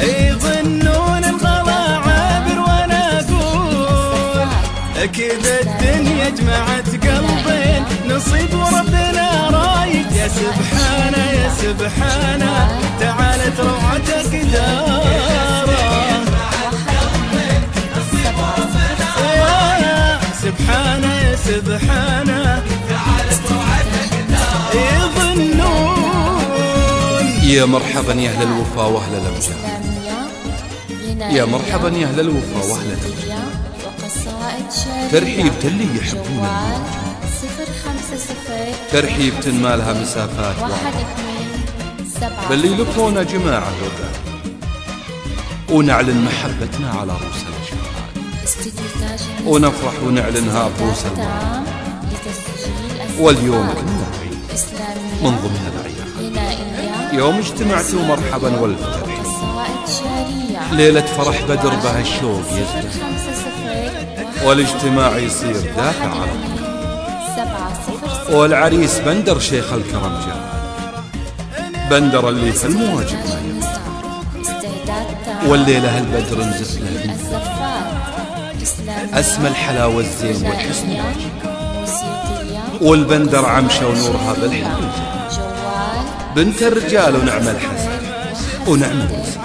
يظنون الغلا عابر وانا اقول كذا الدنيا جمعت قلبين نصيب وربنا رايد. يا سبحانه يا سبحانه تعالت روعتك داره. سبحانه يا سبحانه تعالت روعتك داره. يظنون يا مرحبا يا اهل الوفا واهل الامجاد، يا مرحبا يا اهل الوفا واهل الامجاد، ترحيب اللي يحبون الموت، ترحيب مالها مسافات باللي لقونا جماعة الوقت ونعلن محبتنا على رؤوس الأشهاد، ونفرح ونعلنها برؤوس المرأة. واليوم كنا عيد من ضمن الأعياد، يوم اجتمعتوا مرحبا والفترح، ليلة فرح بدر بها الشوق يزداد، والاجتماع يصير دافع عربي، والعريس بندر شيخ الكرم جاء، بندر اللي في المواجب ما يبقى، والليلة هالبدر نزف له بنت أسمى الحلاوة الزين والحسن واجب، والبندر عمشة ونورها بالحقيقة بنت الرجال ونعم الحسن ونعم الوسط.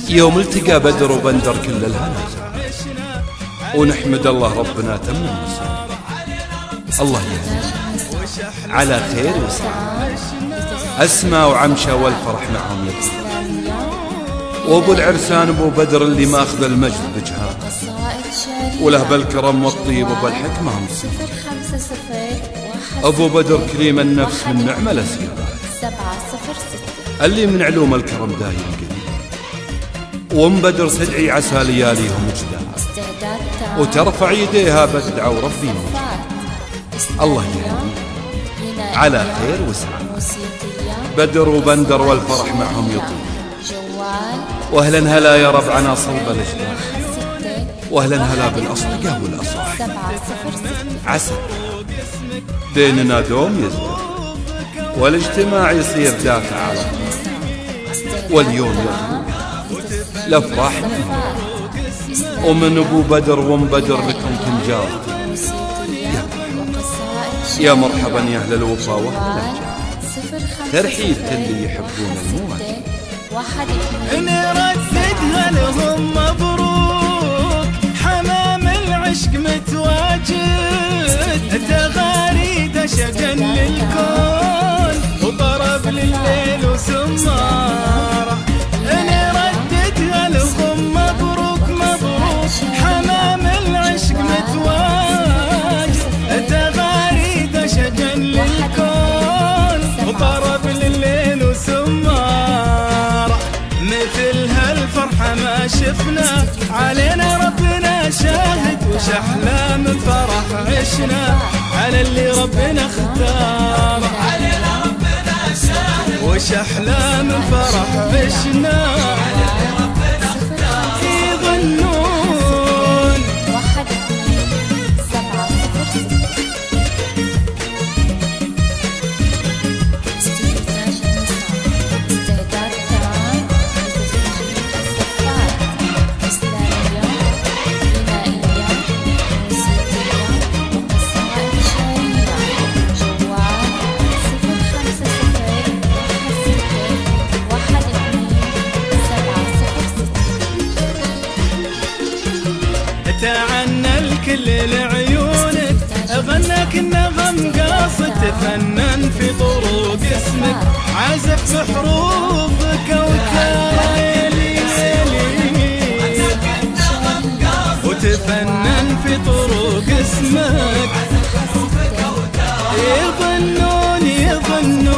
يوم التقى بدر وبندر كل الهنا، ونحمد الله ربنا تم النصر. الله يهدي على خير وسعادة، أسمى وعمشة والفرح معهم يطلع، وابو العرسان ابو بدر اللي ماخذ المجد بجهاد، وله بالكرم والطيب وبالحكمة مصير. ابو بدر كريم النفس من نعمة الاسيرات، اللي من علوم الكرم دايم قديم، وام بدر تدعي عسى لياليهم اجداد، وترفع يديها بدعة وربي موجود. الله يهدي على خير وسعادة، بدر وبندر والفرح معهم يطير، واهلا هلا يا ربعنا صلب الاجداد، واهلا هلا بالاصدقاء والاصاحب، عسى بيننا دوم يزداد، والاجتماع يصير دافع على واليوم يطلع الافراح ومن ابو بدر وام بدر لكم تنجار. يا مرحبا يا اهل الوفا واهل الامجاد، ترحيب اللي يحبون المواجب، نرددها لهم مبروك حمام العشق متواجد، تغاريد شجن للكون وطرب لليل وسمارة. نرددها لهم مبروك مبروك حمام العشق متواجد، تغاريد شجن للكون وطرب لليل وسمارة. مثل هالفرحة ما شفنا علينا ربنا شاهد، وش أحلام الفرح عشنا على اللي ربنا اختار، علينا ربنا شاهد وش أحلام الفرح عشنا على اللي ربنا اختار. يظنون تعنى الكل لعيونك، غناك النغم قاصد، تفنن في طرق اسمك، عزف بحروفك وكايلي وتفنن في طرق اسمك. يظنون يظنون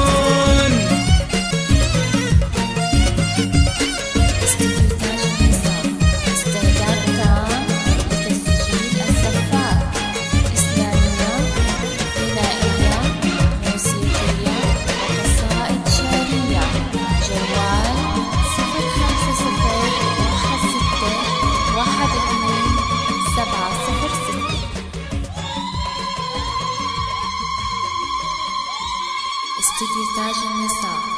تاج النساء.